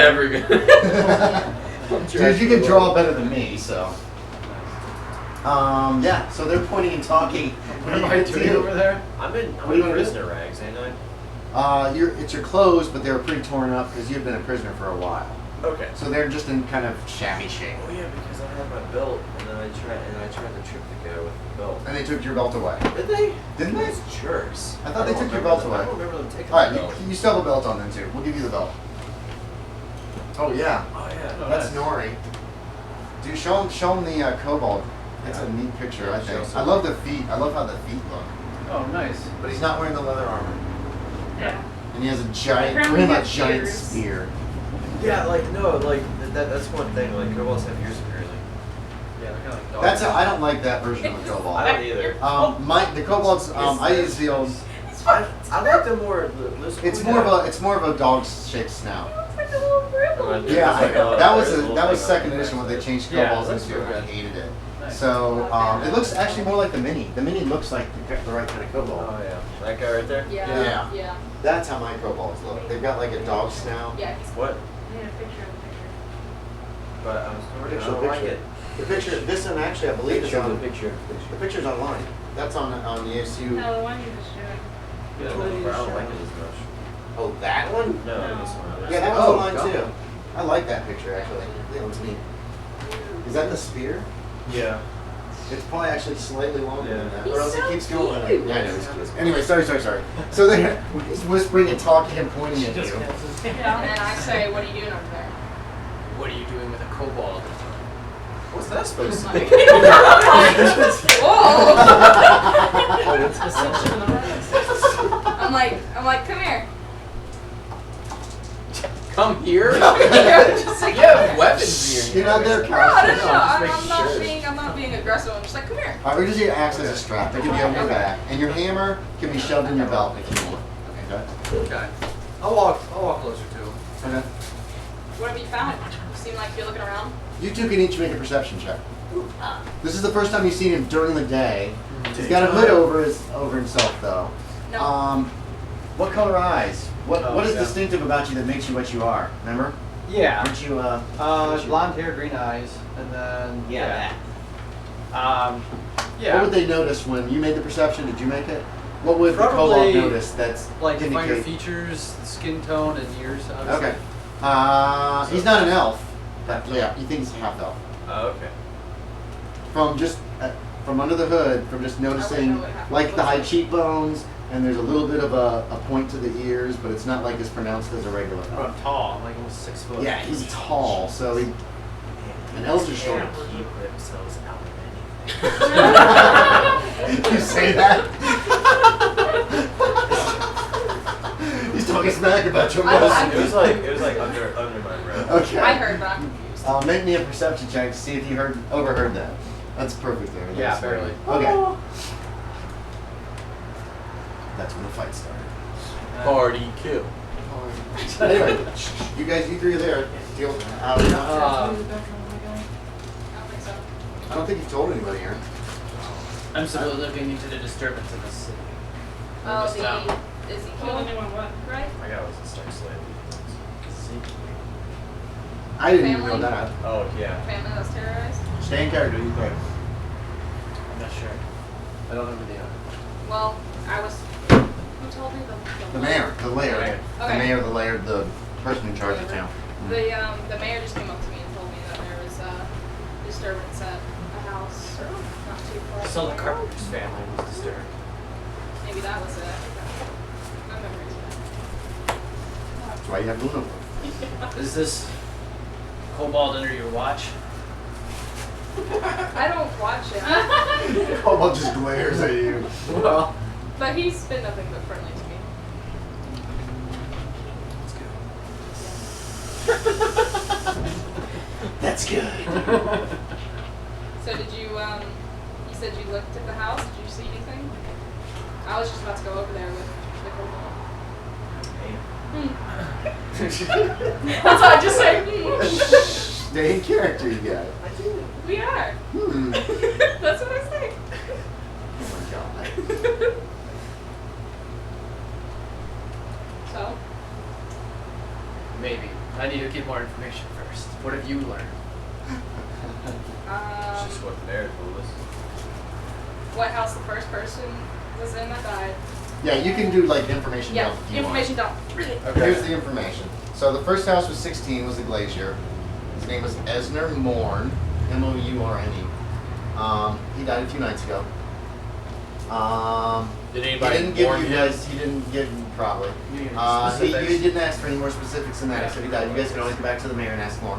never gonna. Dude, you can draw better than me, so. Yeah, so they're pointing and talking. What am I doing over there? I'm in What do you wanna do? prisoner rags, ain't I? It's your clothes, but they were pretty torn up because you've been a prisoner for a while. Okay. So they're just in kind of shabby shape. Oh yeah, because I had my belt, and then I tried to trip the guy with the belt. And they took your belt away. Did they? Didn't they? Those jerks. I thought they don't took your remember belt them. away. I don't remember them taking Alright, my belt. you still have a belt on then too. We'll give you the belt. Oh yeah. Oh yeah. That's Noiree. Dude, show him the kobold. That's a neat picture, I think. I love the feet. I love how the feet look. Oh, nice. But he's not wearing the leather armor. Yeah. And he has a giant, Apparently he a has giant ears. spear. Yeah, like no, like that's one thing. Like kobolds have ears apparently. Yeah, they're kind of like dogs. That's I don't like that version of a kobold. I don't either. The kobolds. I use the old. I like the more Luskwald. It's more of a dog-shaped snout. It's like a little gribble. Yeah, It's like, that there's a little was thing second on edition when they changed Yeah, kobolds that's into. real I good. hated it. Nice. So it looks actually more like the mini. The mini looks like the right kind of kobold. Oh yeah, that guy right there. Yeah. Yeah. That's how my kobolds look. They've got like a dog snout. Yeah. What? I need a picture of the picture. But I don't like it. The picture. This one actually, I believe, is on. picture. The picture's online. That's on the ASU. No, the one you just showed. Yeah, I don't like it as much. Oh, that one? No, No. this one. Yeah, that one's Oh, online God. too. I like that picture actually. That looks neat. Is that the spear? Yeah. It's probably actually slightly longer than that. He's Or else so it keeps cute. going. Yeah, I know, he's cute. Anyway, sorry. So they're whispering and talking and pointing at you. Yeah. And then I say, what are you doing over there? What are you doing with a kobold? What's that supposed to I'm be? like, whoa! I'm like, come here. Come here? Just like, You have weapons here. You're not there, No, Cal. no. just I'm make not sure. being aggressive. I'm just like, come here. Alright, we're just gonna axe as a strap. It can be on your back. And your hammer can be shoved in your belt if you want. Okay? Okay. I'll walk closer to him. Okay. What have you found? You seem like you're looking around. You two can each make a perception check. Ah. This is the first time you've seen him during the day. He's got a hood over himself though. No. What color eyes? What is yeah. distinctive about you that makes you what you are? Remember? Yeah. Aren't you Blonde hair, green eyes, and then Yeah. yeah. What would they notice when you made the perception? Did you make it? What would the kobold Probably, notice that's like define your indicate? features, skin tone, and ears. Obviously. Okay. He's not an elf. But yeah, he thinks he's half elf. Oh, okay. From just from under the hood, from just noticing know what half like elf the looks high like. cheekbones, and there's a little bit of a point to the ears, but it's not like as pronounced as a regular But elf. I'm tall. I'm like almost 6 foot. Yeah, he's tall, so he. And elves are short. Keep themselves out of You say that? He's talking smack about your I'm- It was like under my breath. Okay. I heard, but I'm confused. Make me a perception check to see if you overheard that. That's perfect there. Yeah, That's barely. Okay. That's when the fight started. Party kill. Anyway, you three are there. Deal out. I don't think so. I don't think you've told anybody here. I'm simply looking into the disturbance in the city. Oh, This town. is he Oh, killing they want what? right? My guy was a sex slave. I didn't even know Family? that. Oh yeah. Family that's terrorized? Stay in character, you play. I'm not sure. I don't know who they are. Well, I was. Who told me The mayor, the Laird. Okay. The mayor, the Laird, the person in charge of town. The mayor just came up to me and told me that there was a disturbance at a house not too far. So the from Carpenter's family was disturbed. Maybe that was it. No memories of That's why you have Luna. Is this kobold under your watch? that. I don't watch him. Kobold just glares at you. Well, But he's been nothing but friendly to me. That's good. So did you, you said you looked at the house, did you see anything? I was just about to go over there with the kobold. That's what I just say. Stay in character, you guys. I do. We are. That's what I say. Oh my god. So, maybe. I need to get more information first. What have you learned? It's just what the Laird told us. What house the first person was in that died? Yeah, you can do like information Yeah, dump if you information want. dump. Really? Okay. Here's the information. So the first house was 16, was the glazier. His name was Esner Mourne, M-O-U-R-N-E. He died a few nights ago. Did He anybody didn't give warn you him? guys, he didn't give you probably. You need He didn't ask for any more specifics than that. He said he died. You guys can always go back to the mayor and ask more.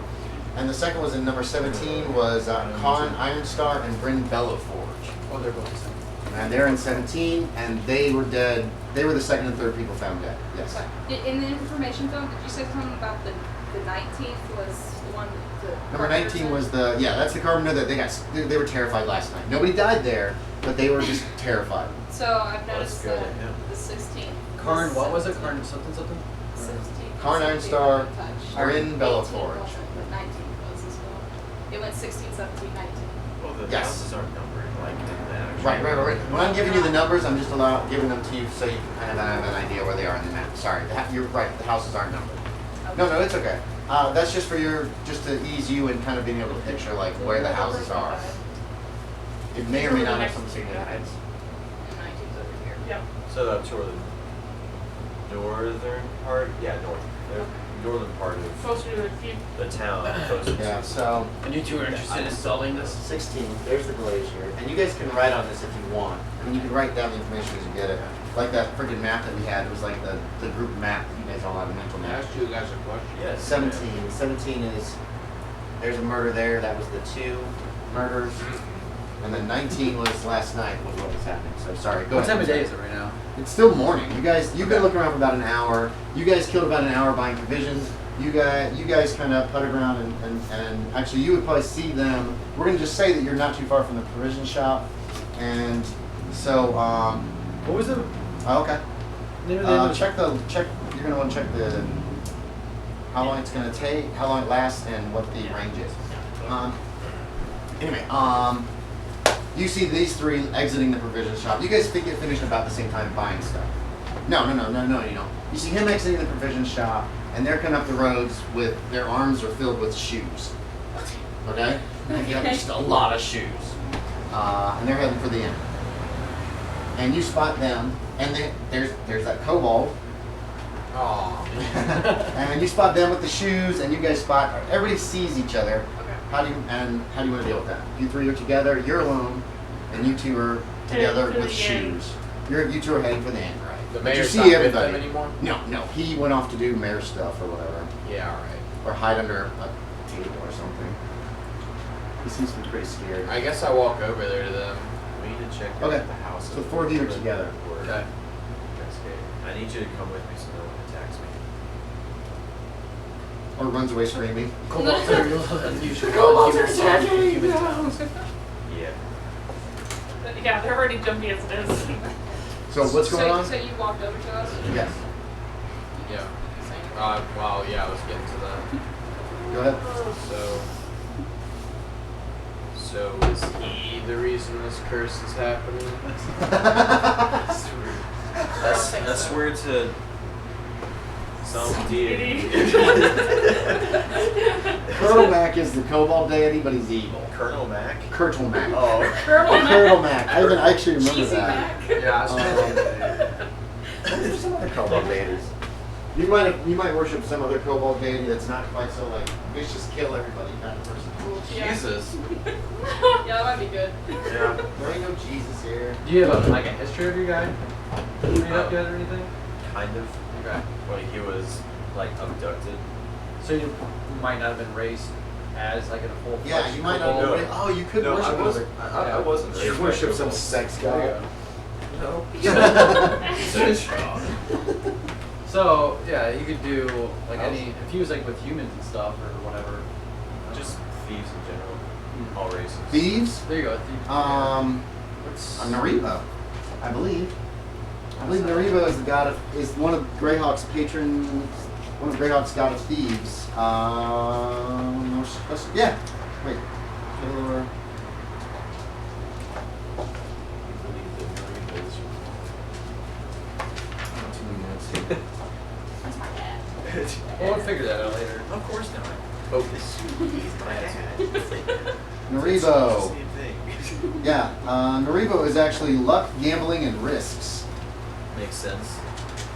And the second was in number 17 was Collin Ironstar and Bryn Belloforge. Oh, they're both the same. And they're in 17, and they were dead. They were the second and third people found dead. Yes. In the information film, did you say something about the 19th was the one that Number 19 was the, yeah, that's the carpenter that they were terrified last night. Nobody died there, but they were just terrified. So I've noticed good, that yeah. the 16th. Karn, what was it? Karn something something? 16. Karn Ironstar, Bryn Belloforge. But 19 was as well. It went 16, 17, 19. Well, the Yes. houses aren't numbered like in the actual. Right. When I'm giving you the numbers, I'm just giving them to you so you can kind of have an idea where they are in the map. Sorry, you're right. The houses aren't numbered. No, it's okay. That's just for just to ease you in kind of being able to picture like where the houses are. It may or may not have some significance. And 19's over here. Yep. So that's sort of the northern part? Yeah, northern part of Closer to the feet. the town. Closest Yeah. to- So And you two are interested in selling this? 16. There's the glazier, and you guys can write on this if you want. I mean, you can write down the information as you get it. Like that freaking map that we had. It was like the group map that you guys all have a mental Can I map. ask you guys a question? Yes. 17. 17 is, there's a murder there. That was the 2 murders. And then 19 was last night was what was happening. So sorry, go What ahead. time of day is it right now? It's still morning. You've been looking around for about an hour. You guys killed about an hour buying provisions. You guys kind of putted around and actually you would probably see them. We're going to just say that you're not too far from the provision shop. And so, What was the okay. name of the Check. You're gonna want to check the how long it's gonna take, how long it lasts, and what the range is. Anyway, you see these 3 exiting the provision shop. You guys get finished about the same time buying stuff. No, you don't. You see him exiting the provision shop, and they're coming up the roads with their arms are filled with shoes. Okay, they have just a lot of shoes, and they're heading for the inn. And you spot them, and there's that kobold. Oh. And you spot them with the shoes, and you guys spot. Everybody sees each other. Okay. How do you want to deal with that? You 3 are together. You're alone, and you 2 are together For with the inn. shoes. You 2 are heading for the inn, right? The But mayor's you not see with them everybody. anymore? No. He went off to do mayor stuff or whatever, Yeah, alright. or hide under a table or something. He seems to be pretty scared. I guess I walk over there to them. We need to check Okay. out the house. So 4 of you are together. Okay. I need you to come with me so no one attacks me. Or runs away screaming. Kobolds are unusual. Kobolds are Human attacking! towns. Yeah. Yeah, they're already jumpy as it is. So what's going on? So you walked over to us? Yes. Yeah. Well, yeah, I was getting to that. Go ahead. So is he the reason this curse is happening? I swear to some deity. Colonel Mac is the kobold deity, but he's evil. Colonel Mac? Kurtle Mac. Oh. Colonel Mac. I actually remember Cheesy that. Mac? Yeah, I There's some other kobold deities. You might worship some other kobold deity that's not quite so like vicious, kill everybody kind of person. Yeah. Jesus. Yeah, that might be good. Yeah. There ain't no Jesus here. Do you have a history of your guy? Made up yet or anything? Kind of. Okay. When he was like abducted. So you might not have been raised as like a full. Yeah, you might not No. know. Oh, you could No, worship I wasn't. another- I wasn't. You raised worship by some kobolds. sex There you god. go. So yeah, you could do like any if he was like with humans and stuff or whatever. Just thieves in general. All races. Thieves? There you go. What's Nariva, I believe. I believe Nariva is the god of is one of Greyhawk's patron, one of Greyhawk's god of thieves. Yeah. Wait. Killer. That's my dad. Well, we'll figure that out later. Focus. Noiree. Same thing. Yeah, Noiree is actually luck, gambling, and risks. Makes sense.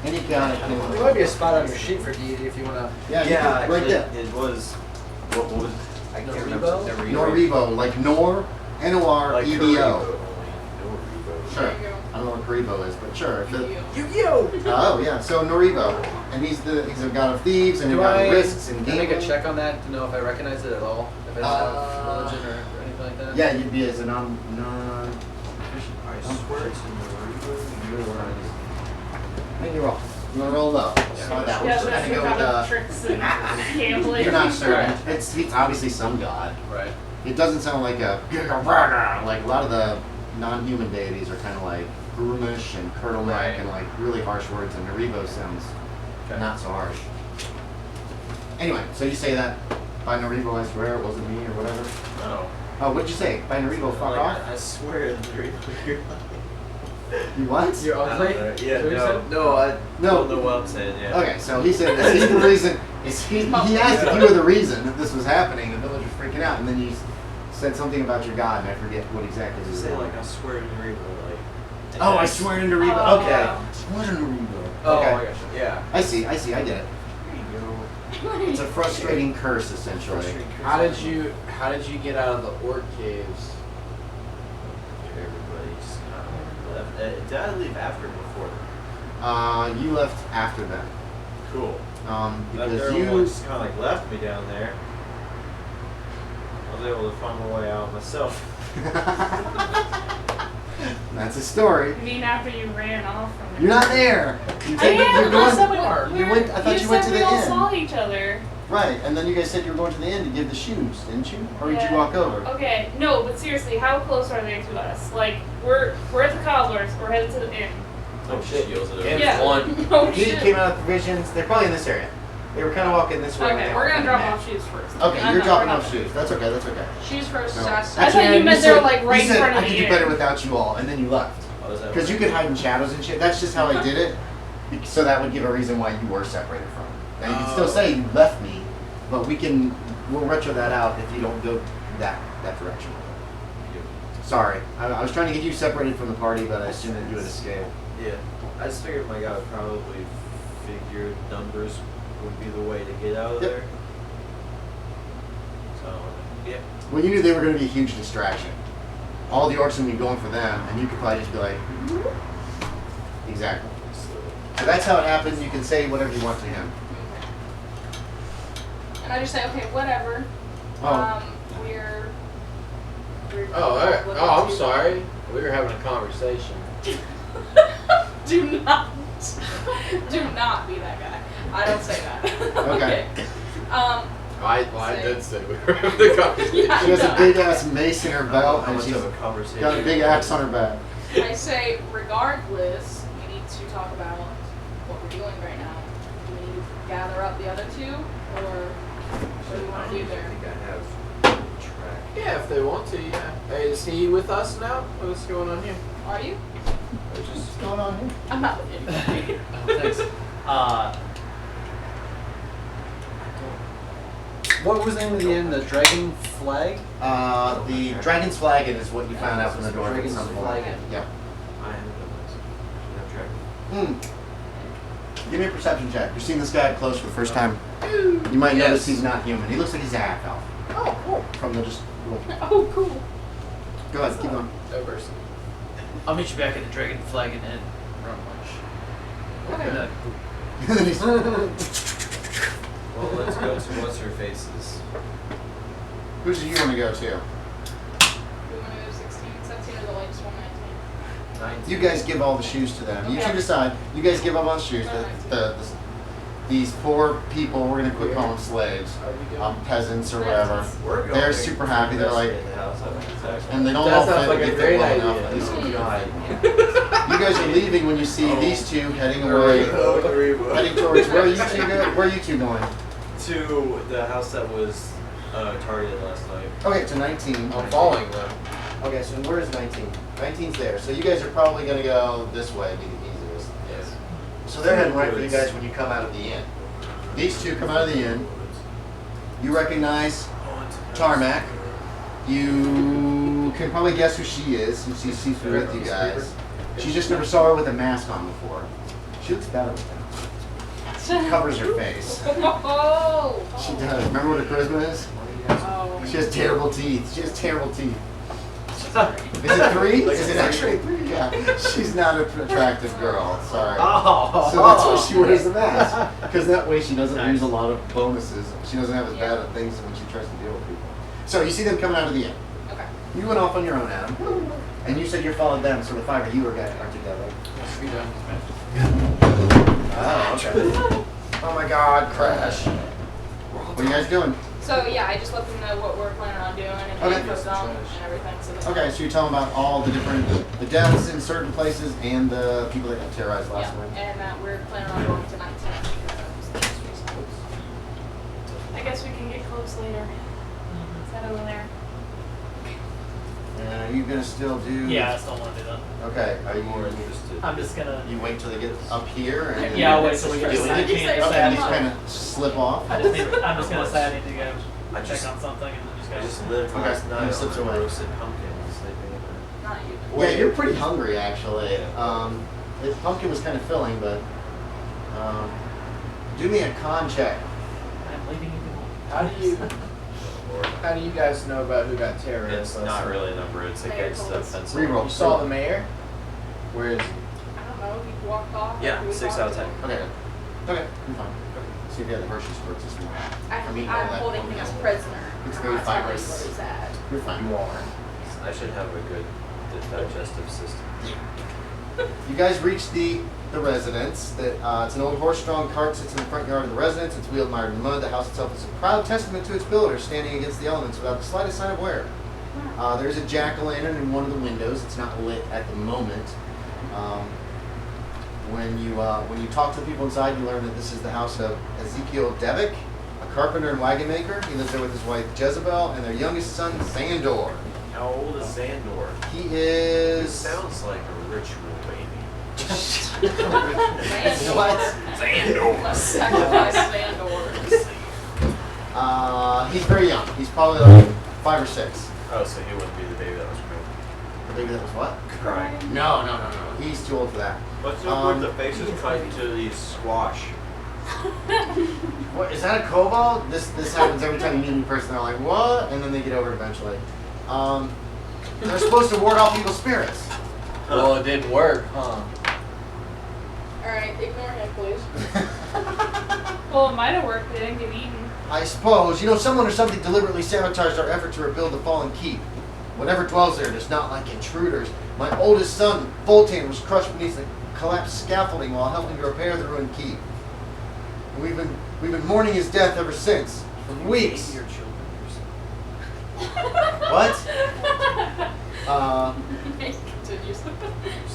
Any kind of There might be a spot on your sheet for deity if you want to. Yeah, you Yeah, can- right actually, there. it was. What was? I can't remember. Noiree? Noiree, like Nor, N-O-R, Like E-B-O. Karibo. Sure. There you go. I don't know what Karibo is, but sure. Yu-Gi-Oh! Oh yeah, so Noiree, and he's a god of thieves and a Do god I of risks and can I make a gambling. check on that to know if I recognize it at all? If I don't have religion or anything like that? Yeah, you'd be as a non. I swear it's in Make you roll. You want to roll low? Start that one. Yeah, So that's kinda the go with, kind of tricks and gambling. You're not certain. It's obviously some god. Right. It doesn't sound like like a lot of the non-human deities are kind of like Grumish and Kurtleneck Right. and like really harsh words, and Noiree sounds Okay. not so harsh. Anyway, so you say that by Noiree, I swear it wasn't me or whatever. No. Oh, what'd you say? By Noiree, fuck Like, off. I swear it's very weird. You what? You're ugly? Yeah, Is that what you no, said? no, I No. don't know what I'm saying, yeah. Okay, so he said, is he the reason? He asked if you were the reason that this was happening. The village was freaking out, and then you said something about your god, and I forget what exactly you Just say said. like, I swear to Reba, like. and Oh, I that's- swear to Noiree. Oh, Okay. wow. What a Noiree. Oh, Okay. I got you. Yeah. I see, I get it. There you go. It's a frustrating curse, essentially. Frustrating curse. How did you get out of the orc caves? Everybody just kind of left. Did I leave after or before? You left after them. Cool. Because Everyone you. just kind of like left me down there. I was able to find my way out myself. That's a story. You mean after you ran off from You're not there. You I take it- am. you're going. I said we You went. I thought you went to said the we all inn. saw each other. Right, and then you guys said you were going to the inn to give the shoes, didn't you? Or did you Yeah. walk over? Okay, no, but seriously, how close are they to us? Like, we're at the cobbler's, we're headed to the inn. Oh shit, yells at And everyone. Yeah. one. Oh You shit. came out of provisions. They're probably in this area. They were kind of walking this way. Okay, we're gonna drop off shoes first. Okay, I'm you're not- dropping we're off not- shoes. That's okay. That's okay. Shoes first, No. shots. I thought you meant they were, like, right you in said, front of I the could do inn. better without you all, and then you left. Oh, is that Because you right? could hide in shadows and shit. That's just how I did it. So that would give a reason why you were separated from them. Now you can still say you left me, but we'll retro that out if you don't go that direction. Sorry, I was trying to get you separated from the party, but I assumed that you had escaped. Yeah. I just figured my guy would probably figure numbers would be the way to get out of Yep. there. So, yeah. Well, you knew they were going to be a huge distraction. All the orcs would be going for them, and you could probably just be like, exactly. So that's how it happened. You can say whatever you want to him. And I just say, okay, whatever. Oh. We're Oh, all right. looking Oh, I'm to- sorry. We were having a conversation. Do not be that guy. I don't say that. Okay. I Say- did say we were having a conversation. Yeah. She has a big ass mace in her belt, How and much she's of a conversation? got a big axe on her back. I say, regardless, we need to talk about what we're doing right now. Do we need to gather up the other two, or what do we want to do I there? think I have track. Yeah, if they want to, yeah. Hey, is he with us now? What's going on here? Are you? Or just What's going on here? I'm not with anybody. Oh, thanks. What was the name of the inn? The Dragon Flag? The dragon's flagon is what you found out from the door. Dragon's at some point. flagon. Yep. I haven't done this. I have track. Give me a perception check. You're seeing this guy up close for the first time. You might Yes. notice he's not human. He looks like he's a half elf. Oh, cool. From the just. Oh, cool. Go ahead, keep going. diversity. I'll meet you back at the Dragon Flag Inn. Run lunch. Okay. And then he's. Well, let's go to what's her faces. Who do you want to go to? We want to do 16, 17, or the latest one, 19. You guys give all the shoes to them. You Okay. two decide. You guys give up all the shoes. These poor people, we're going to quit calling them slaves, Are we going? peasants or whatever. We're going They're to super happy. They're like, investigate the house. I think it's actually- and they don't That all sounds fit. like They a fit great well idea. enough. At least Oh, God. you guys are leaving when you see these two heading away, heading towards where are you two go? Where are you two going? To the house that was targeted last night. Okay, to 19. I'm following them. Okay, so where is 19? 19's there. So you guys are probably going to go this way, be the easiest. Yes. So they're heading right for you guys when you come out of the inn. These two come out of the inn. You recognize Tarmak. You can probably guess who she is since she's with you guys. She just never saw her with a mask on before. She looks better with that. She covers her face. Oh. She does. Remember what her charisma is? Oh. She has terrible teeth. She has terrible teeth. Is it 3? Is it actually 3? Yeah. She's not an attractive girl. Sorry. Oh. So that's why she wears the mask. Because that way she doesn't lose a lot of bonuses. She doesn't have as bad of things when she tries to deal with people. So you see them coming out of the inn. Okay. You went off on your own, Adam. And you said you followed them, so the 5 of you are together. Oh, okay. Oh my god, crash. What are you guys doing? So yeah, I just let them know what we're planning on doing and Okay. info them and everything. So they Okay, so you tell them about all the different, the deaths in certain places and the people that got terrorized last yeah, night. and that we're planning on going to 19. I guess we can get close later. Is that over there? And are you gonna still do? Yeah, I still want to do that. Okay, are you More interested. I'm just gonna. You wait till they get up here and then Yeah, I'll wait till we get do to it? I can't Okay, say I and need just to- kind of slip off. I'm just gonna say I need to go I check just- on something and then just go. I just lived Okay, last and night it slips on a away. roasted pumpkin sleeping in it. Not you. Yeah, you're pretty hungry actually. The pumpkin was kind of filling, but do me a con check. I'm leaving you behind. How do you guys know about who got terrorized? It's last not night? really a number, it's Mayor against told the us. pencil. Reroll. You saw the mayor? Where is he? I don't know. He walked off. Yeah, after we 6 talked out of to 10. him. Okay. Okay, you're fine. See if you have the Hershey squirts this morning. I'm eating all that holding him as prisoner. It's I'm very not telling you fibrous. where he's at. You're fine. You are. I should have a good digestive system. You guys reach the residence. That it's an old horse-drawn cart sits in the front yard of the residence. It's wheeled mired in mud. The house itself is a proud testament to its builder, standing against the elements without the slightest sign of wear. There's a jack-o'-lantern in one of the windows. It's not lit at the moment. When you talk to the people inside, you learn that this is the house of Ezekiel Devick, a carpenter and wagon maker. He lives there with his wife Jezebel and their youngest son Sandor. How old is Sandor? He It is. sounds like a ritual baby. What? Let's sacrifice Sandor. He's very young. He's probably like 5 or 6. Oh, so he wouldn't be the baby that was The baby that was what? crying. No. He's too old for that. What's up with the faces cut to these squash? What is that a kobold? This happens every time you meet a new person. They're like, what? And then they get over it eventually. They're supposed to ward off evil spirits. Well, it didn't work, huh? Alright, ignore him, please. Well, it might have worked. They didn't get eaten. I suppose. Someone or something deliberately sabotaged our effort to rebuild the fallen keep. Whatever dwells there does not like intruders. My oldest son, Voltaire, was crushed beneath the collapsed scaffolding while helping to repair the ruined keep. And we've been mourning his death ever since. For weeks. Your children. What? Continues.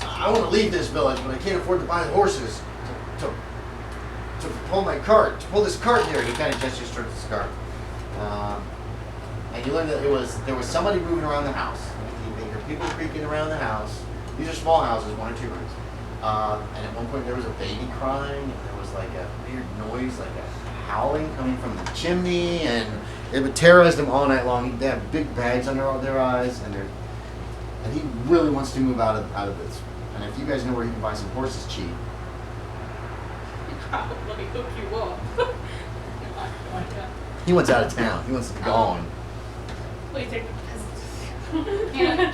I want to leave this village, but I can't afford to buy the horses to pull my cart, to pull this cart here. He kind of gestures towards his cart. And you learn that there was somebody moving around the house. You hear people creaking around the house. These are small houses, 1 or 2 rooms. And at one point there was a baby crying, and there was like a weird noise, like a howling coming from the chimney, and it would terrorize them all night long. They have big bags under all their eyes, and he really wants to move out of this. And if you guys know where you can buy some horses cheap, Let me hook you up. he wants out of town. He wants to be gone. Will you take the peasants?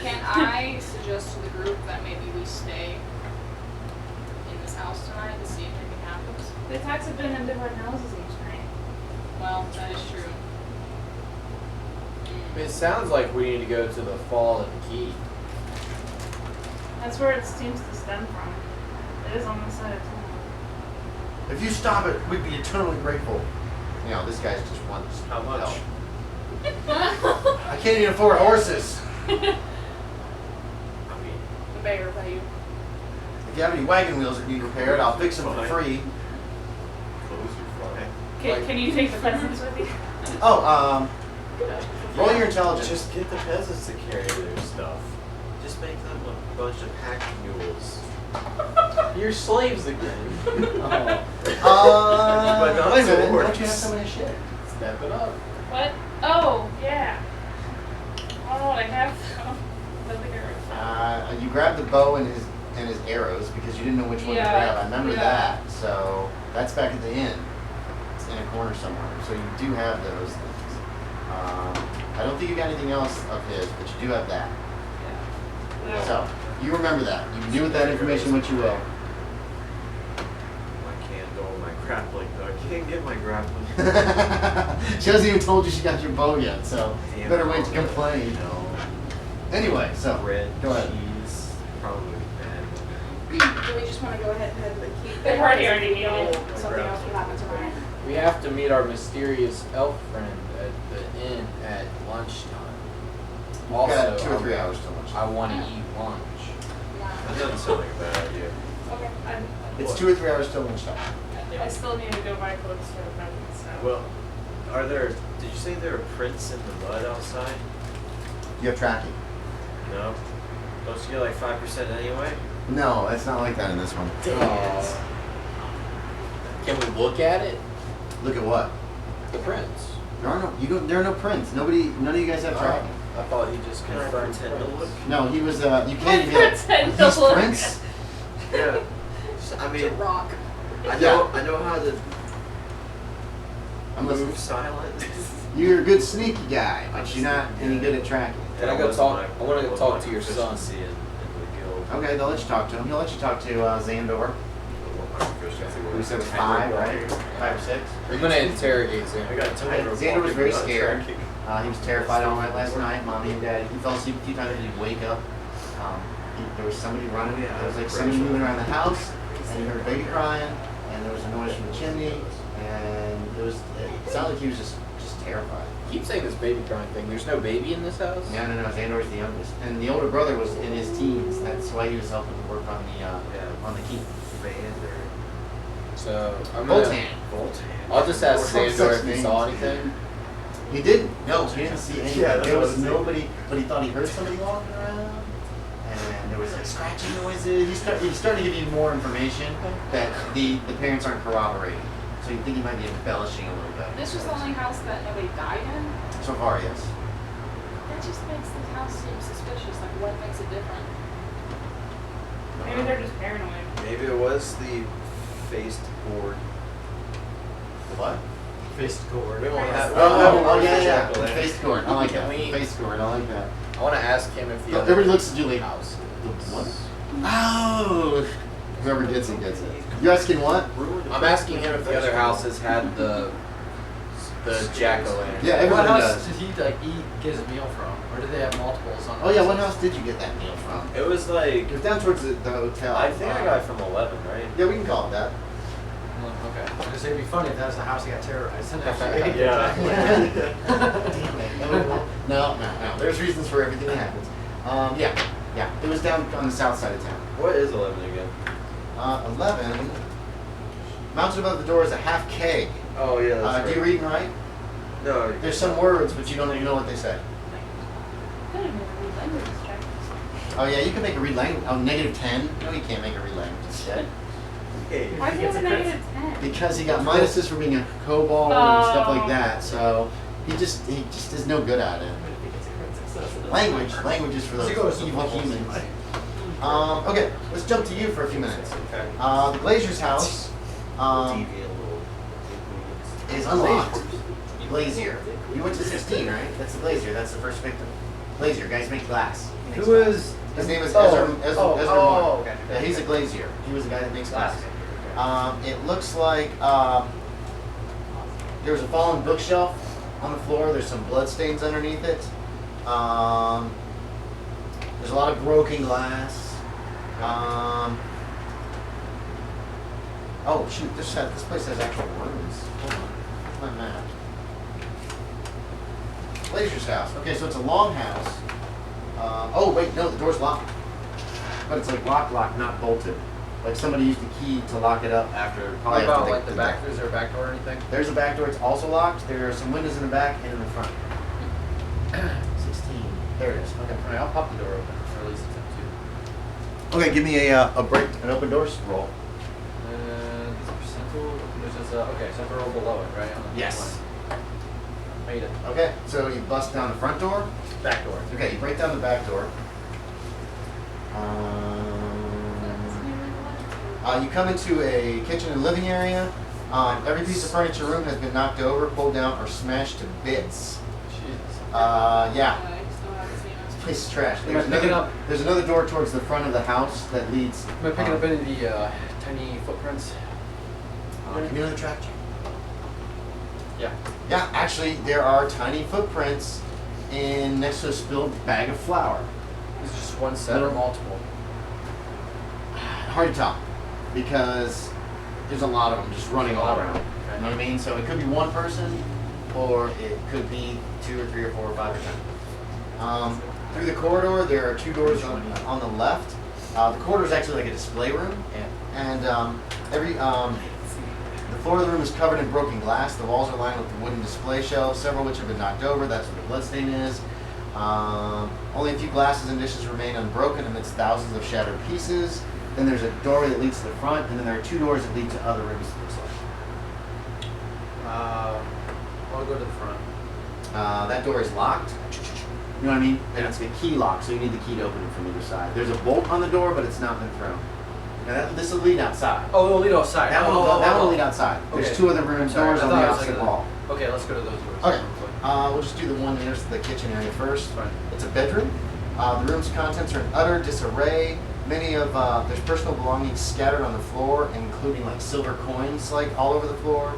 Can I suggest to the group that maybe we stay in this house tonight to see if anything happens? The attacks have been in different houses each night. Well, that is true. It sounds like we need to go to the fallen key. That's where it seems to stem from. It is on the side of town. If you stop it, we'd be eternally grateful. This guy's just wants How much? help. I can't even afford horses. I mean, The mayor pay you. If you have any wagon wheels that need repaired, I'll fix them for free. clothes are fine. Can you take the peasants with you? Oh, roll your intelligence. Just get the peasants to carry their stuff. Just make them a bunch of pack mules. You're slaves again. But not wait a minute. swords. Don't you have some of this shit? Step it up. What? Oh, yeah. Oh, I have some. I don't think I wrote some. You grabbed the bow and his arrows because you didn't know which one to Yeah, grab. I remember yeah. that. So that's back at the inn. It's in a corner somewhere. So you do have those things. I don't think you got anything else of his, but you do have that. Yeah. So you remember that. You can do with that information what you will. My candle, my grappling hook. You didn't get my grappling hook. She hasn't even told you she got your bow yet, so you Damn better it. wait to complain. No. Anyway, so Bread, go ahead. cheese, probably bad. Do we just want to go ahead and keep The party already needed. something else will happen tonight? We have to meet our mysterious elf friend at the inn at lunchtime. You've Also, got 2 or 3 hours till lunch. I want to eat lunch. That doesn't sound like a bad idea. Okay. It's 2 or 3 hours till lunchtime. I still need to go buy clothes for the presents, so. Well, did you say there are prints in the mud outside? You have tracking. No? Don't you get like 5% anyway? No, it's not like that in this one. Can we look at it? Look at what? The prints. There are no prints. None of you guys have tracking. I thought he just Can I confirmed pretend to prints. look? No, he was. You can't even. Pretend to These look. prints. Yeah. I It's a mean, rock. I know how to Unless move silent. you're a good sneaky guy, but you're not any good at tracking. Can I go talk? I want to go talk to your son. In the guild. Okay, they'll let you talk to him. He'll let you talk to Xandor. Who said was 5, right? 5 or 6. We're gonna interrogate him. I got Xander was very scared. He was terrified all night last night. Mommy and Daddy. He fell asleep a few times and he'd wake up. There was somebody running. There was like somebody moving around the house, and he heard a baby crying, and there was a noise from the chimney, and it sounded like he was just terrified. Keep saying this baby crying thing. There's no baby in this house. No, Xandor's the youngest, and the older brother was in his teens. That's why he was helping work on the keep. So I'm Voltan. I'll just ask Some Xandor such if he names. saw anything. He didn't. No, he didn't see anything. Yeah, that's There what I was was nobody, but he thought he heard somebody walking around, and there was like scratching noises. He's starting to give you more information that the parents aren't corroborating. So you think he might be embellishing a little bit. This was the only house that nobody died in? So far, yes. That just makes the house seem suspicious. Like, what makes it different? Maybe they're just paranoid. Maybe it was the faced board. What? Faced cord. We Oh, won't have. yeah. The face cord. I like that. Can we- Face cord. I like that. I want to ask him if the Look, other everybody looks at you like, house. what? Oh! Whoever gets it gets it. You're asking what? I'm asking him if the other houses had the jack-o'-lantern. Yeah, What everybody house does. did he get his meal from? Or did they have multiples on Oh yeah, what houses? house did you get that meal from? It was like. It was down towards the hotel. I think I got it from 11, right? Yeah, we can call it that. Okay. Because it'd be funny if that was the house that got terrorized. No. There's reasons for everything that happens. Yeah. It was down on the south side of town. What is 11 again? 11. Mounted above the door is a half keg. Oh yeah, that's Do you read and write? No. There's some words, but you don't even know what they say. Could have been a read language check. Oh yeah, you can make a read language. Oh, -10. No, you can't make a read language instead. Hey, Why do you have a -10? Because he got minuses for being a kobold and stuff like that. So he just is no good at it. Language is for those evil humans. Okay, let's jump to you for a few minutes. The Glazier's house Deviant little. is unlocked. Glazier. You went to 16, right? That's the Glazier. That's the first victim. Glazier, guys make glass. He makes Who glass. is? His name is Oh, Ezra oh, Moore. okay. Yeah, he's a Glazier. He was the guy that makes glass. Okay. It looks like there was a fallen bookshelf on the floor. There's some bloodstains underneath it. There's a lot of broken glass. Oh shoot! This place has actual rooms. Hold on, where's my map? Glazier's house. Okay, so it's a long house. Oh wait, no, the door's locked. But it's like locked, not bolted. Like somebody used a key to lock it up after. How Probably after about they like the did back? that. Is there a back door or anything? There's a back door. It's also locked. There are some windows in the back and in the front. 16. There it is. Okay, all right, I'll pop the door open. Or at least attempt to. Okay, give me an open door roll. These are central. There's just okay, central roll below it, right? On the Yes. one. Made it. Okay, so you bust down the front door. Back door. Okay, you break down the back door. You come into a kitchen and living area. Every piece of furniture room has been knocked over, pulled down, or smashed to bits. Jesus. Yeah, I still haven't seen it. this place is trash. Am I picking up? There's another door towards the front of the house that leads. Am I picking up any of the tiny footprints? Give me another track check. Yeah. Yeah, actually, there are tiny footprints in next to a spilled bag of flour. Is it just one set or multiple? Hard to tell because there's a lot of them just running all around. You know what I mean? So it could be one person, or it could be 2 or 3 or 4 or 5 or 10. Through the corridor, there are 2 doors on the left. The corridor is actually like a display room, and the floor of the room is covered in broken glass. The walls are lined with wooden display shelves, several of which have been knocked over. That's what the bloodstain is. Only a few glasses and dishes remain unbroken amidst thousands of shattered pieces. Then there's a doorway that leads to the front, and then there are 2 doors that lead to other rooms. It looks like. I'll go to the front. That door is locked. You know what I mean? And it's a key lock, so you need the key to open it from either side. There's a bolt on the door, but it's not been thrown. Now this will lead outside. Oh, we'll lead outside. That will lead outside. There's Okay. 2 other rooms, Sorry, doors I on thought the it was opposite like wall. Okay, let's go to those doors. Okay. We'll just do the one nearest the kitchen area first. Fine. It's a bedroom. The room's contents are in utter disarray. Many of there's personal belongings scattered on the floor, including like silver coins like all over the floor.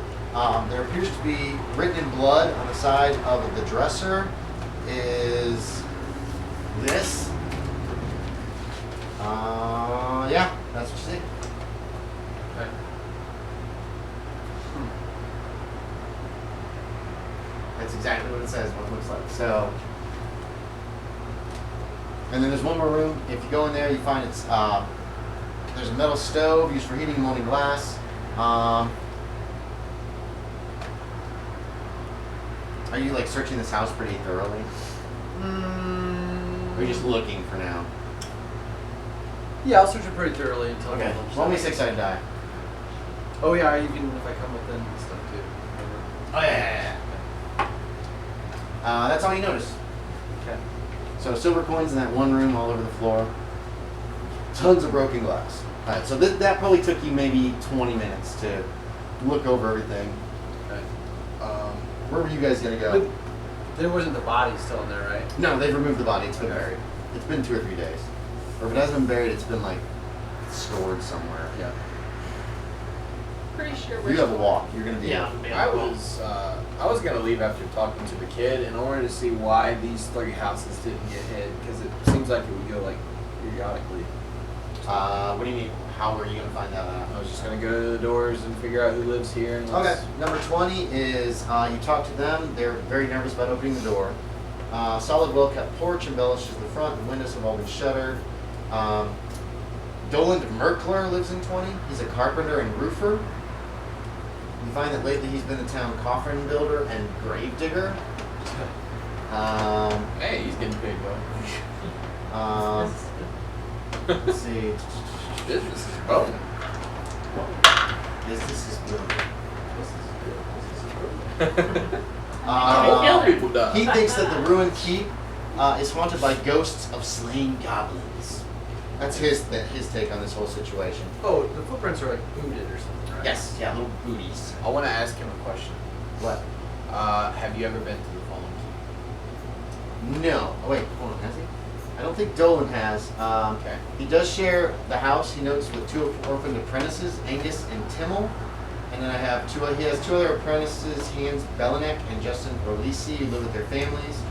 There appears to be written in blood on the side of the dresser is this. Yeah, that's what you see. Okay. That's exactly what it says, what it looks like. So, and then there's one more room. If you go in there, you find it's there's a metal stove used for heating and molding glass. Are you like searching this house pretty thoroughly? Or are you just looking for now? Yeah, I'll search it pretty thoroughly until Okay. I find Roll me a 6-sided die. Oh yeah, even if I come within and stuff too. Oh yeah. That's all you notice. Okay. So silver coins in that one room all over the floor. Tons of broken glass. All right, so that probably took you maybe 20 minutes to look over everything. Okay. Where were you guys gonna go? But there wasn't the body still in there, right? No, they've removed the body. It's been Okay. buried. It's been 2 or 3 days. Or if it hasn't been buried, it's been like stored somewhere. Yeah. Pretty sure we're You have a walk. You're gonna be. Yeah. I was gonna leave after talking to the kid in order to see why these 3 houses didn't get hit, because it seems like it would go like periodically. What do you mean? How are you gonna find that out? I was just gonna go to the doors and figure out who lives here. And Okay, number 20 is you talk to them. They're very nervous about opening the door. Solid, well-kept porch embellishes the front. The windows have all been shuttered. Doland Merkler lives in 20. He's a carpenter and roofer. You find that lately he's been the town coffin builder and grave digger. Hey, he's getting big though. Let's see. Business is booming. This is good. Kill him. People die. He thinks that the ruined keep is haunted by ghosts of slain goblins. That's his take on this whole situation. Oh, the footprints are like booted or something, right? Yes, yeah, little booties. I want to ask him a question. What? Have you ever been to the Fallen Keep? No. Oh wait, hold on, has he? I don't think Dolan has. Okay. He does share the house, he notes, with 2 orphaned apprentices, Angus and Timmel. And then he has 2 other apprentices, Hans Belinek and Justin Orlisi, who live with their families.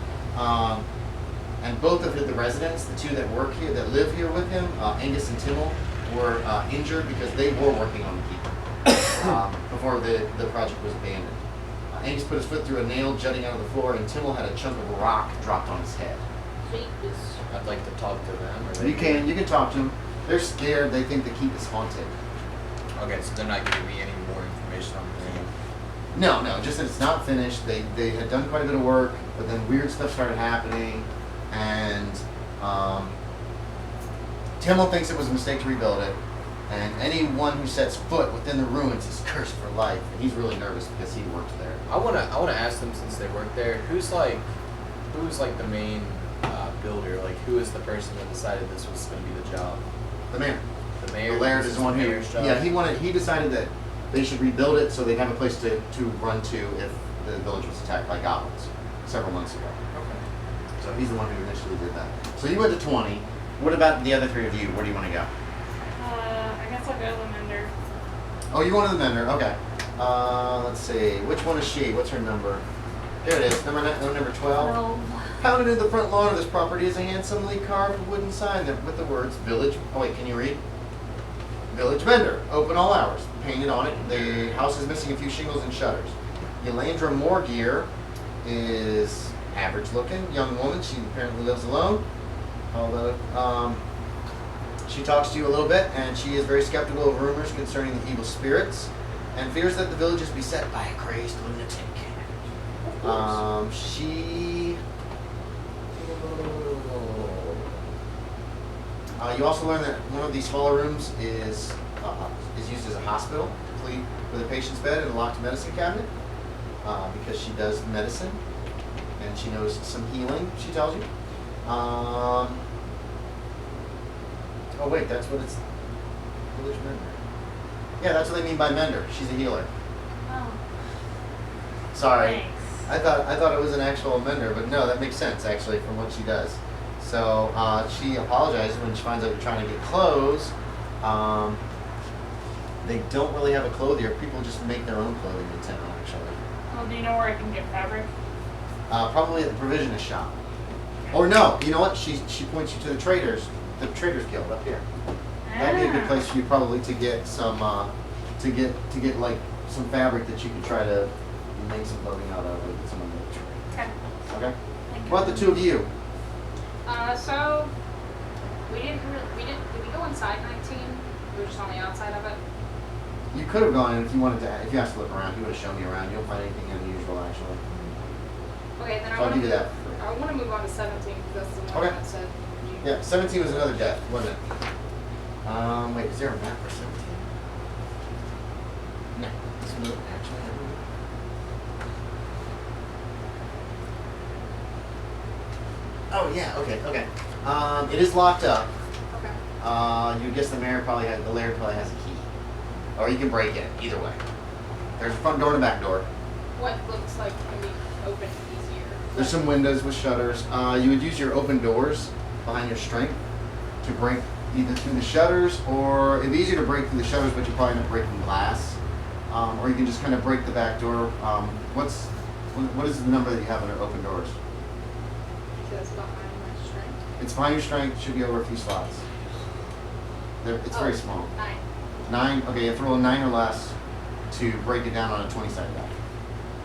And both of the residents, the 2 that work here, that live here with him, Angus and Timmel, were injured because they were working on the keep before the project was abandoned. Angus put his foot through a nail jutting out of the floor, and Timmel had a chunk of rock dropped on his head. I'd like to talk to them. Or You can talk to them. They're scared. They think the keep is haunted. Okay, so they're not giving me any more information on the thing. No, just that it's not finished. They had done quite a bit of work, but then weird stuff started happening, and Timmel thinks it was a mistake to rebuild it. And anyone who sets foot within the ruins is cursed for life. And he's really nervous because he works there. I wanna ask them, since they work there, who's like the main builder? Like, who is the person that decided this was going to be the job? The mayor. The mayor. The Laird This is the one who. mayor's job? Yeah, he decided that they should rebuild it so they'd have a place to run to if the village was attacked by goblins several months ago. Okay. So he's the one who initially did that. So you went to 20. What about the other three of you? Where do you want to go? I guess I'll go to the mender. Oh, you wanted the vendor. Okay. Let's see. Which one is she? What's her number? Here it is. Number 12. Well, Pounded into the front lawn of this property is a handsomely carved wooden sign with the words "Village." Oh wait, can you read? Village vendor, open all hours. Painted on it. The house is missing a few shingles and shutters. Yolandra Morgear is average looking young woman. She apparently lives alone. Although she talks to you a little bit, and she is very skeptical of rumors concerning the evil spirits, and fears that the village is beset by a crazed lunatic. You also learn that one of these smaller rooms is used as a hospital, complete with a patient's bed and a locked medicine cabinet, because she does medicine and she knows some healing. She tells you. Oh wait, that's what it's. Village mender. Yeah, that's what they mean by mender. She's a healer. oh, Sorry. thanks. I thought it was an actual mender, but no, that makes sense actually from what she does. So she apologizes when she finds out you're trying to get clothes. They don't really have a clothier. People just make their own clothing in town, actually. Well, do you know where I can get fabric? Probably at the provisionist shop. Or no, you know what? She points you to the Traders Guild up here. That'd be a good place for you probably to get some to get like some fabric that you could try to make some clothing out of with some of the trade. Okay. Okay. Thank you. What about the two of you? So did we go inside 19? We were just on the outside of it. You could have gone in if you wanted to. If you asked to look around, he would have shown you around. You don't find anything unusual actually. Okay, then So I'll give you that. I want to move on to 17 because that's the one Okay. that said. Yeah, 17 was another death, wasn't it? Wait, is there a map for 17? No, it's not actually. Oh yeah, okay. It is locked up. Okay. You guess the Laird probably has a key, or you can break it. Either way, there's a front door and a back door. What looks like can be opened easier? There's some windows with shutters. You would use your open doors behind your strength to break either through the shutters, or it'd be easier to break through the shutters, but you probably end up breaking glass. Or you can just kind of break the back door. What is the number that you have on your open doors? Because behind my strength. It's behind your strength. Should be over a few slots. It's very small. 9. 9. Okay, you have to roll a 9 or less to break it down on a 20-sided die.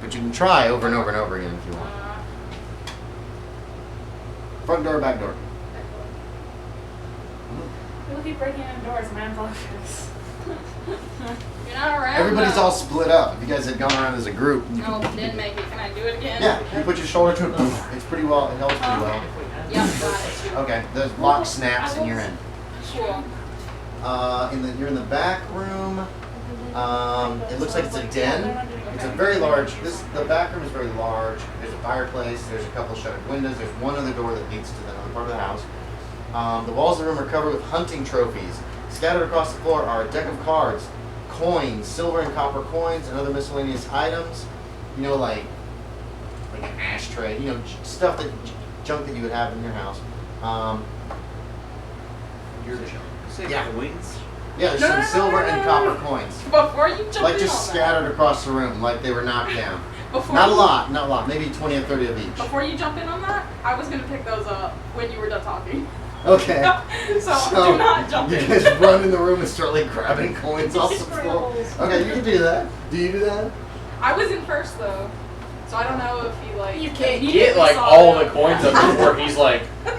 But you can try over and over and over again if you want. Front door, back door. People keep breaking in doors, and I'm focused. You're not around. Everybody's though. all split up. If you guys had gone around as a group. No, didn't make it. Can I do it again? Yeah, you put your shoulder to it. It's pretty well. It helps pretty well. Yep, got it. Okay, the lock snaps and you're in. Cool. You're in the back room. It looks like it's a den. It's a very large. The back room is very large. There's a fireplace. There's a couple shuttered windows. There's one other door that leads to the other part of the house. The walls of the room are covered with hunting trophies. Scattered across the floor are a deck of cards, coins, silver and copper coins, and other miscellaneous items. You know, like an ashtray. You know, stuff junk that you would have in your house. Yeah. Coins? Yeah, there's No, some no, no, silver no, and no, copper no. coins. Before you jump Like in just on that, scattered across the room, like they were knocked down. Before Not a you- lot, maybe 20 or 30 of each. Before you jump in on that, I was gonna pick those up when you were done talking. Okay. so do not jump you in. guys run in the room and start like grabbing coins off the floor. Okay, you can do that. Do you do that? I was in first though, so I don't know if he like. You can't immediately get like saw all them. the coins up before he's like, I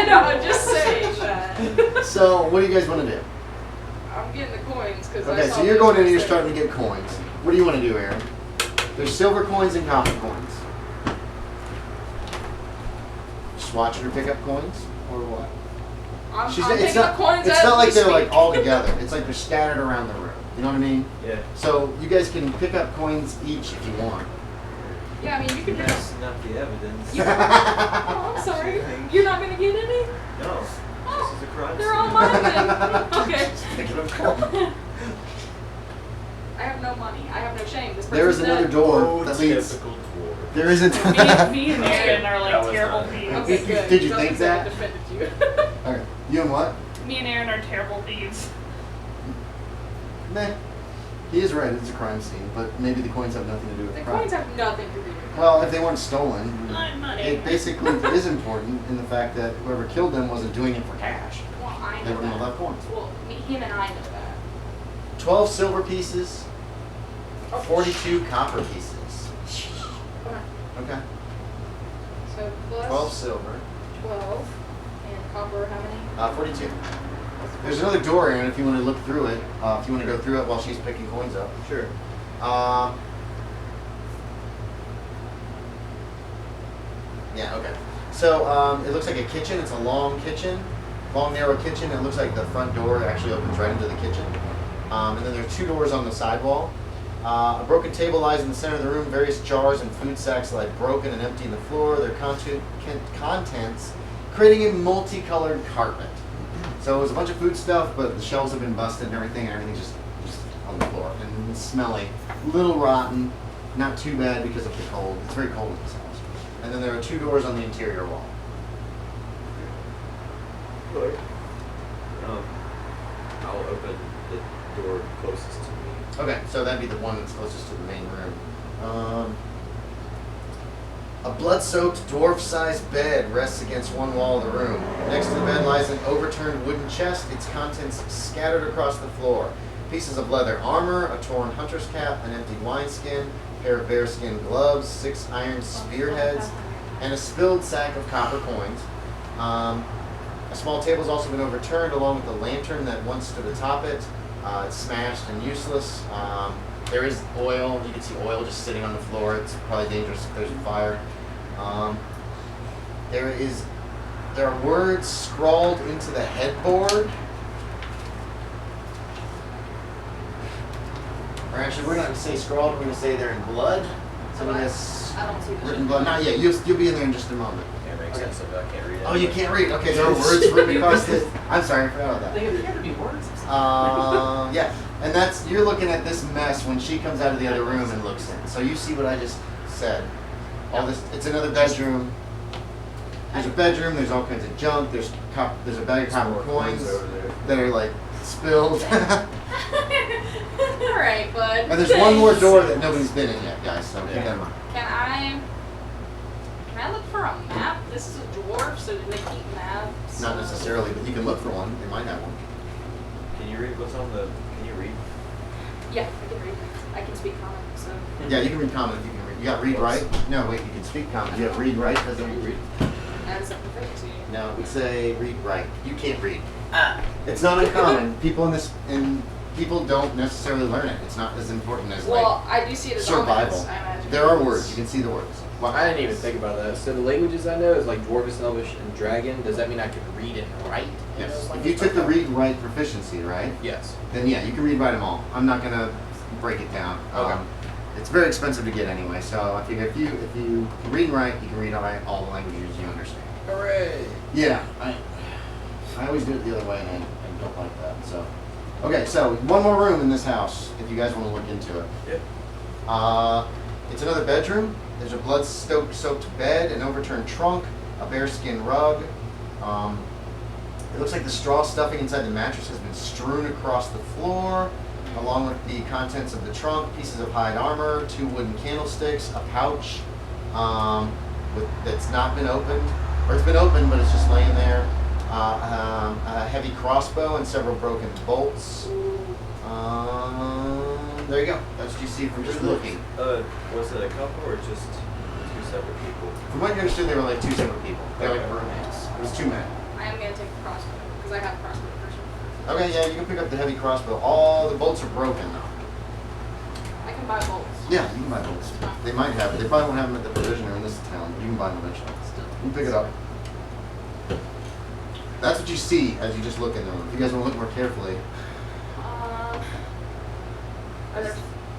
know. I'm just saying that. So, what do you guys want to do? I'm getting the coins because. Okay, so you're going in and you're starting to get coins. What do you want to do, Aaron? There's silver coins and copper coins. Just watch her pick up coins, or what? I'm She's, picking it's up coins it's as not like we they're like speak. all together. It's like they're scattered around the room. You know what I mean? Yeah. So you guys can pick up coins each if you want. Yeah, I mean, you can just. That's not the evidence. Oh, I'm sorry. You're not gonna get any? No. Oh, This is a crime they're scene. all mine then. Okay. Picking up coins. I have no money. I have no shame. This There is person's another dead. door Oh, that leads. typical dwarf. There isn't. Me and Aaron are That like was terrible not- thieves. Okay, good. Did you Don't think say I that? defended you. Okay. You and what? Me and Aaron are terrible thieves. Meh. He is right. It's a crime scene, but maybe the coins have nothing to do with The the crime. coins have nothing to do with it. Well, if they weren't stolen, Not money. it basically is important in the fact that whoever killed them wasn't doing it for cash. Well, I They know wouldn't have that. left coins. Well, him and I know that. 12 silver pieces, Oh, 42 copper pieces. Okay. Okay. So plus 12 silver, 12 and copper. How many? 42. There's another door, Aaron, if you want to look through it. If you want to go through it while she's picking coins up. Sure. Yeah, okay. So it looks like a kitchen. It's a long kitchen, long narrow kitchen. It looks like the front door actually opens right into the kitchen. And then there are 2 doors on the sidewall. A broken table lies in the center of the room. Various jars and food sacks lie broken and empty on the floor. Their contents creating a multicolored carpet. So it was a bunch of food stuff, but the shelves have been busted and everything's just on the floor. And it's smelly, a little rotten, not too bad because of the cold. It's very cold in this house. And then there are 2 doors on the interior wall. Look. I'll open the door closest to me. Okay, so that'd be the one that's closest to the main room. A blood-soaked dwarf-sized bed rests against one wall of the room. Next to the bed lies an overturned wooden chest, its contents scattered across the floor. Pieces of leather armor, a torn hunter's cap, an empty wineskin, a pair of bearskin gloves, 6 iron spearheads, and a spilled sack of copper coins. A small table has also been overturned along with the lantern that once stood atop it. It's smashed and useless. There is oil. You can see oil just sitting on the floor. It's probably dangerous if there's a fire. There are words scrawled into the headboard. Or actually, we're not going to say scrawled. We're going to say they're in blood. Some of this I don't see the written blood. Not yet. You'll be in there in just a moment. Can't make Okay. sense of it. I can't read it. Oh, you can't read. Okay, there are words written across it. I'm sorry, I forgot about that. They appear to be words. Yeah, and you're looking at this mess when she comes out of the other room and looks in. So you see what I just said. All this, it's another bedroom. There's a bedroom. There's all kinds of junk. There's a bag of copper More coins over there. that are like spilled. All right, bud. And there's one more door that nobody's been in yet, guys. So keep that in mind. Can I look for a map? This is a dwarf, so do they keep maps? Not necessarily, but you can look for one. They might have one. Can you read what's on the? Can you read? Yeah, I can read. I can speak common, so. Yeah, you can read common if you can read. You got read right? No, wait, you can speak common. You have read right? Doesn't it read? That is a proficiency. No, it would say read right. You can't read. It's not uncommon. People don't necessarily learn it. It's not as important as Well, I do see it as survival. omens, I imagine. There are words. You can see the words. Well, I didn't even think about that. So the languages I know is like Dwarvish, Elvish, and Dragon. Does that mean I can read and write? in Yes. those If you took the languages? read and write proficiency, right? Yes. Then yeah, you can read write them all. I'm not gonna break it down. Okay. It's very expensive to get anyway. So I figure if you can read and write, you can read all the languages you understand. Hooray! Yeah, I always do it the other way, and I don't like that. So, okay, so one more room in this house, if you guys want to look into it. Yep. It's another bedroom. There's a blood-soaked bed, an overturned trunk, a bearskin rug. It looks like the straw stuffing inside the mattress has been strewn across the floor, along with the contents of the trunk, pieces of hide armor, 2 wooden candlesticks, a pouch that's not been opened. Or it's been open, but it's just laying there. A heavy crossbow and several broken bolts. There you go. That's what you see from just looking. Was it a couple or just 2 separate people? From what you understood, they were like 2 separate people. They're like roommates. It was 2 men. I am going to take the crossbow, because I have a crossbow version. Okay, yeah, you can pick up the heavy crossbow. All the bolts are broken, though. I can buy bolts. Yeah, you can buy bolts. They might have it. They probably won't have them at the provisioner in this town. You can buy them eventually. Still. You can pick it up. That's what you see as you just look in them. If you guys want to look more carefully. Are there?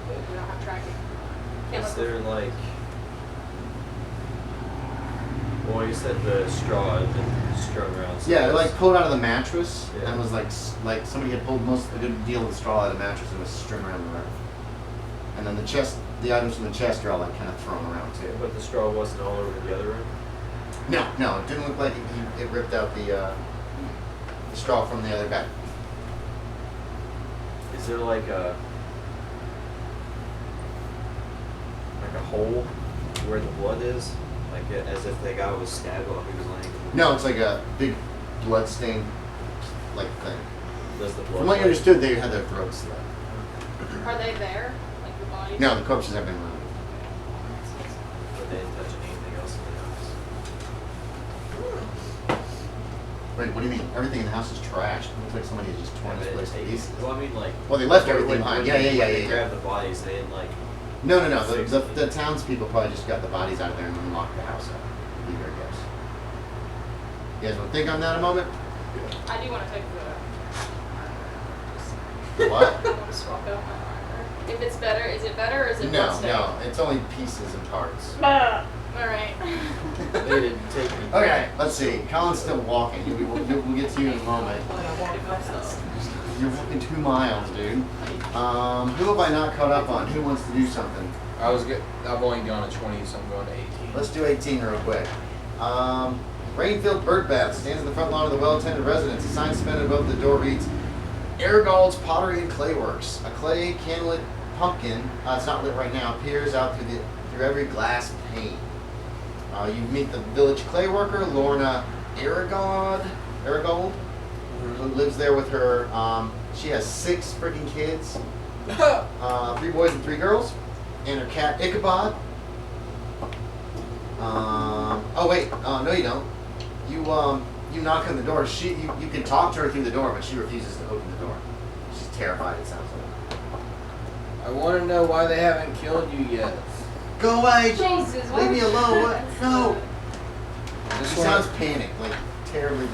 We don't have tracking. Can't Is look. there like? Well, you said the straw had been strung around. so Yeah, it that's- like pulled out of the mattress Yeah. and was like somebody had pulled a good deal of the straw out of the mattress and was strung around the room. And then the items from the chest are all like kind of thrown around too. But the straw wasn't all over the other room. No, it didn't look like it ripped out the straw from the other guy. Is there like a hole where the blood is, like as if the guy was stabbed while he was laying? No, it's like a big blood stain like thing. Does the blood? From what you understood, they had their throats slit. Are they there? Like the bodies? No, the corpses have been removed. But they didn't touch anything else in the house. Wait, what do you mean? Everything in the house is trashed. It looks like somebody has just torn this place to pieces. Well, I mean, like. Well, they left when- everything when behind. they- Yeah. when they grabbed the bodies, they didn't like. No. The townspeople probably just got the bodies out of there and then locked the house up. Be your guess. You guys want to think on that a moment? I do want to take What? I want to swap out my armor. If it's better, is it better or is it No, bloodstained? no. It's only pieces and parts. Alright. They didn't take me. Okay, let's see. Colin's still walking. We'll get to you in a moment. You're walking 2 miles, dude. Who have I not caught up on? Who wants to do something? I've only gone to 20, so I'm going to 18. Let's do 18 real quick. Rainfield Birdbath stands in the front lawn of the well-attended residence. A sign suspended above the door reads, Aragald's Pottery and Clay Works. A clay candlelit pumpkin, it's not lit right now, peers out through every glass pane. You meet the village clay worker, Lorna Aragald, who lives there with her. She has 6 freaking kids, 3 boys and 3 girls, and her cat Ichabod. Oh wait, no you don't. You knock on the door. You can talk to her through the door, but she refuses to open the door. She's terrified. It sounds like. I want to know why they haven't killed you yet. Go away! Jesus, why Leave me would- alone! What? No! I She just sounds want. panicked, like terribly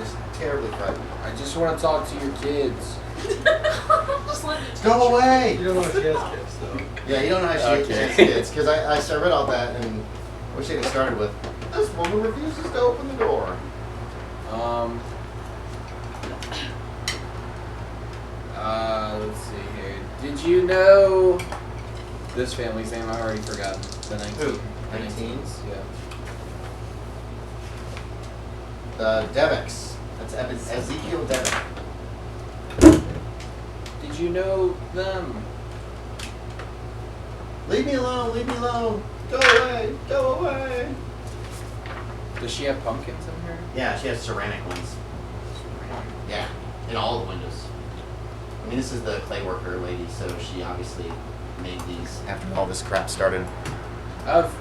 frightened. I just want to talk to your kids. Just let me Go away! You don't know if she has kids, though. Yeah, you don't know how she Okay. has kids, because I read all that and wish they'd have started with, this woman refuses to open the door. Let's see here. Did you know this family's name? I already forgot. The 19. Who? The 19s? Yeah. Devix. That's Ezekiel Devix. Did you know them? Leave me alone, leave me alone. Go away, go away. Does she have pumpkins in her? Yeah, she has ceramic ones. Yeah, in all the windows. I mean, this is the clay worker lady, so she obviously made these after all this crap started. I've